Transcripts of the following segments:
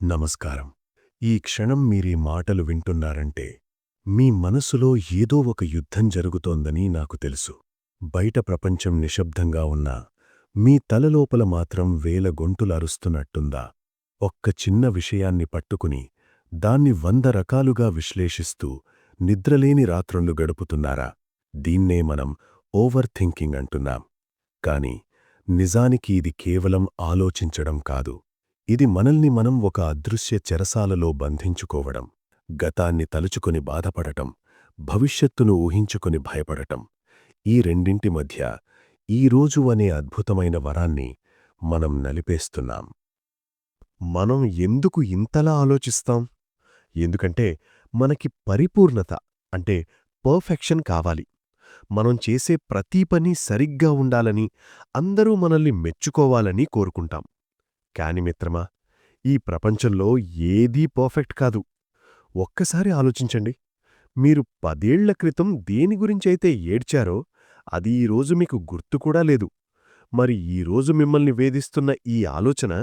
నమస్కారం. ఈ క్షణం మీరీ మాటలు వింటున్నారంటే, మీ మనసులో ఏదో ఒక యుద్ధం జరుగుతోందని నాకు తెలుసు. బయట ప్రపంచం నిశ్శబ్దంగా ఉన్నా, మీ తలలోపల మాత్రం వేల గొంతులు అరుస్తున్నట్టుందా? ఒక్క చిన్న విషయాన్ని పట్టుకుని, దాన్ని 100 రకాలుగా విశ్లేషిస్తూ, నిద్రలేని రాత్రుళ్ళు గడుపుతున్నారా? దీన్నే మనం ఓవర్ థింకింగ్ అంటున్నాం. కాని, నిజానికి ఇది కేవలం ఆలోచించడం కాదు. ఇది మనల్ని మనం ఒక అదృశ్య చెరసాలలో బంధించుకోవడం, గతాన్ని తలుచుకొని బాధపడటం, భవిష్యత్తును ఊహించుకొని భయపడటం. ఈ రెండింటి మధ్య ఈరోజు అనే అద్భుతమైన వరాన్ని మనం నలిపేస్తున్నాం. మనం ఎందుకు ఇంతలా ఆలోచిస్తాం? ఎందుకంటే మనకి పరిపూర్ణత అంటే పర్ఫెక్షన్ కావాలి. మనం చేసే ప్రతి పని సరిగ్గా ఉండాలని, అందరూ మనల్ని మెచ్చుకోవాలని కోరుకుంటాం. కాని మిత్రమా, ఈ ప్రపంచంలో ఏదీ పర్ఫెక్ట్ కాదు. ఒక్కసారి ఆలోచించండి. మీరు 10 ఏళ్ల క్రితం దేని గురించైతే ఏడ్చారో అది ఈరోజు మీకు గుర్తుకూడా లేదు. మరి ఈరోజు మిమ్మల్ని వేధిస్తున్న ఈ ఆలోచన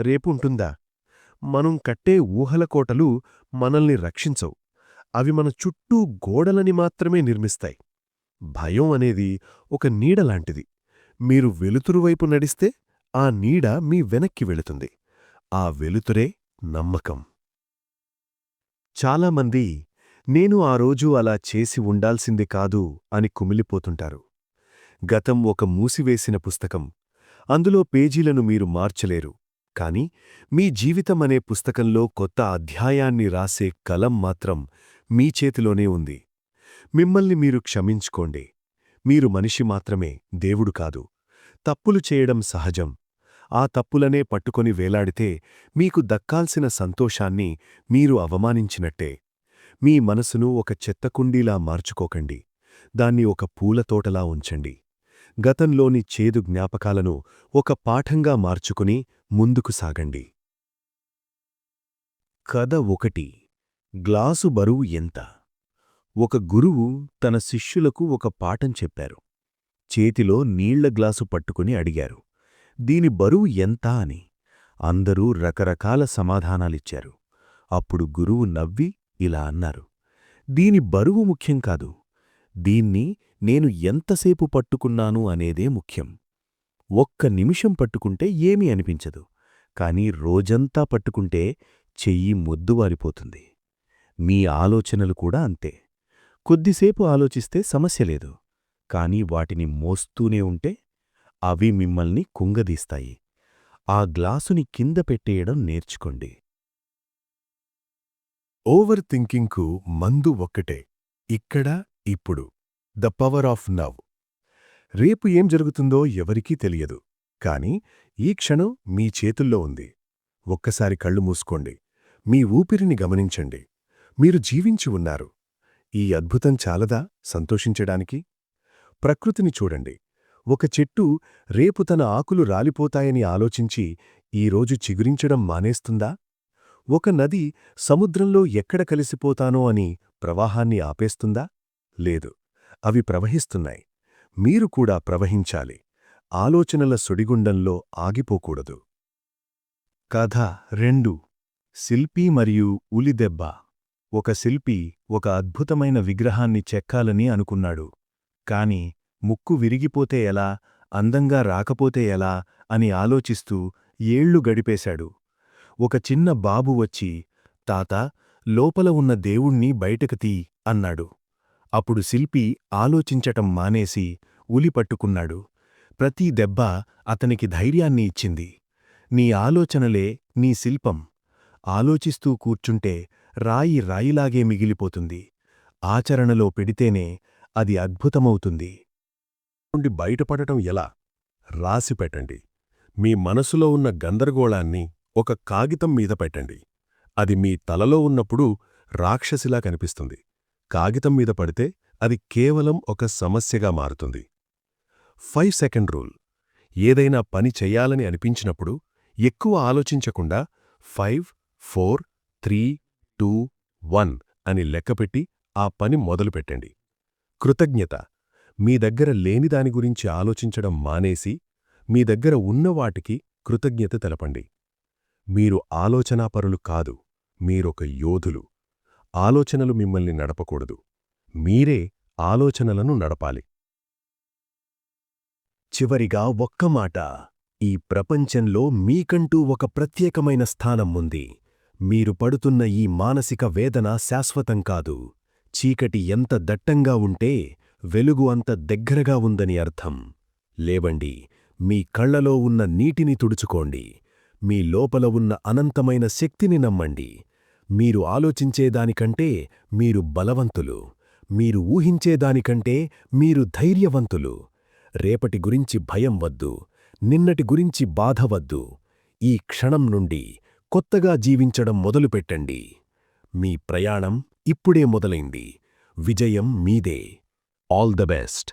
రేపుంటుందా? మనం కట్టే ఊహల కోటలు మనల్ని రక్షించవు. అవి మన చుట్టూ గోడలని మాత్రమే నిర్మిస్తాయి. భయం అనేది ఒక నీడలాంటిది. మీరు వెలుతురు వైపు నడిస్తే ఆ నీడ మీ వెనక్కి వెళుతుంది. ఆ వెలుతురే నమ్మకం. చాలామంది నేను ఆ రోజు అలా చేసి ఉండాల్సింది కాదు అని కుమిలిపోతుంటారు. గతం ఒక మూసివేసిన పుస్తకం. అందులో పేజీలను మీరు మార్చలేరు. కాని మీ జీవితమనే పుస్తకంలో కొత్త అధ్యాయాన్ని రాసే కలం మాత్రం మీ చేతిలోనే ఉంది. మిమ్మల్ని మీరు క్షమించుకోండి. మీరు మనిషి మాత్రమే, దేవుడు కాదు. తప్పులు చేయడం సహజం. ఆ తప్పులనే పట్టుకొని వేలాడితే మీకు దక్కాల్సిన సంతోషాన్ని మీరు అవమానించినట్టే. మీ మనసును ఒక చెత్తకుండీలా మార్చుకోకండి. దాన్ని ఒక పూలతోటలా ఉంచండి. గతంలోని చేదు జ్ఞాపకాలను ఒక పాఠంగా మార్చుకుని ముందుకు సాగండి. కథ 1. గ్లాసు బరువు ఎంత? ఒక గురువు తన శిష్యులకు ఒక పాఠం చెప్పారు. చేతిలో నీళ్ల గ్లాసు పట్టుకుని అడిగారు, దీని బరువు ఎంత అని. అందరూ రకరకాల సమాధానాలిచ్చారు. అప్పుడు గురువు నవ్వి ఇలా అన్నారు, దీని బరువు ముఖ్యం కాదు. దీన్ని నేను ఎంతసేపు పట్టుకున్నాను అనేదే ముఖ్యం. ఒక్క నిమిషం పట్టుకుంటే ఏమీ అనిపించదు. కాని రోజంతా పట్టుకుంటే చెయ్యి మొద్దువారిపోతుంది. మీ ఆలోచనలు కూడా అంతే. కొద్దిసేపు ఆలోచిస్తే సమస్యలేదు. కాని వాటిని మోస్తూనే ఉంటే అవి మిమ్మల్ని కుంగదీస్తాయి. ఆ గ్లాసుని కింద పెట్టేయడం నేర్చుకోండి. ఓవర్ థింకింగ్కు మందు ఒక్కటే, ఇక్కడ ఇప్పుడు. The power of now. రేపు ఏం జరుగుతుందో ఎవరికీ తెలియదు. కాని ఈ క్షణం మీ చేతుల్లో ఉంది. ఒక్కసారి కళ్ళు మూసుకోండి. మీ ఊపిరిని గమనించండి. మీరు జీవించి ఉన్నారు. ఈ అద్భుతం చాలదా సంతోషించడానికి? ప్రకృతిని చూడండి. ఒక చెట్టు రేపు తన ఆకులు రాలిపోతాయని ఆలోచించి ఈరోజు చిగురించడం మానేస్తుందా? ఒక నది సముద్రంలో ఎక్కడ కలిసిపోతానో అని ప్రవాహాన్ని ఆపేస్తుందా? లేదు. అవి ప్రవహిస్తున్నాయి. మీరు కూడా ప్రవహించాలి. ఆలోచనల సుడిగుండంలో ఆగిపోకూడదు. కథ 2. శిల్పి మరియు ఉలిదెబ్బ. ఒక శిల్పి ఒక అద్భుతమైన విగ్రహాన్ని చెక్కాలని అనుకున్నాడు. కాని ముక్కు విరిగిపోతే ఎలా, అందంగా రాకపోతే ఎలా అని ఆలోచిస్తూ ఏళ్లు గడిపేశాడు. ఒక చిన్న బాబు వచ్చి, తాతా, లోపల ఉన్న దేవుణ్ణి బయటకు తీ అన్నాడు. అప్పుడు శిల్పి ఆలోచించటం మానేసి ఉలి పట్టుకున్నాడు. ప్రతి దెబ్బ అతనికి ధైర్యాన్ని ఇచ్చింది. నీ ఆలోచనలే నీ శిల్పం. ఆలోచిస్తూ కూర్చుంటే రాయి రాయిలాగే మిగిలిపోతుంది. ఆచరణలో పెడితేనే అది అద్భుతమవుతుంది. నుండి బయటపడటం ఎలా? రాసిపెట్టండి. మీ మనసులో ఉన్న గందరగోళాన్ని ఒక కాగితం మీద పెట్టండి. అది మీ తలలో ఉన్నప్పుడు రాక్షసిలా కనిపిస్తుంది. కాగితం మీద పడితే అది కేవలం ఒక సమస్యగా మారుతుంది. 5 సెకండ్ రూల్. ఏదైనా పని చెయ్యాలని అనిపించినప్పుడు ఎక్కువ ఆలోచించకుండా 5, 4, 3, 2, 1 అని లెక్కపెట్టి ఆ పని మొదలుపెట్టండి. కృతజ్ఞత. మీ దగ్గర లేనిదాని గురించి ఆలోచించడం మానేసి, మీ దగ్గర ఉన్నవాటికి కృతజ్ఞత తెలపండి. మీరు ఆలోచనాపరులు కాదు, మీరొక యోధులు. ఆలోచనలు మిమ్మల్ని నడపకూడదు. మీరే ఆలోచనలను నడపాలి. చివరిగా ఒక్క మాట. ఈ ప్రపంచంలో మీకంటూ ఒక ప్రత్యేకమైన స్థానం ఉంది. మీరు పడుతున్న ఈ మానసిక వేదన శాశ్వతం కాదు. చీకటి ఎంత దట్టంగా ఉంటే వెలుగు అంత దగ్గరగా ఉందని అర్థం. లేవండి, మీ కళ్లలో ఉన్న నీటిని తుడుచుకోండి. మీ లోపల ఉన్న అనంతమైన శక్తిని నమ్మండి. మీరు ఆలోచించేదానికంటే మీరు బలవంతులు. మీరు ఊహించేదానికంటే మీరు ధైర్యవంతులు. రేపటి గురించి భయం వద్దు, నిన్నటి గురించి బాధ వద్దు. ఈ క్షణం నుండి కొత్తగా జీవించడం మొదలుపెట్టండి. మీ ప్రయాణం ఇప్పుడే మొదలైంది. విజయం మీదే. All the best.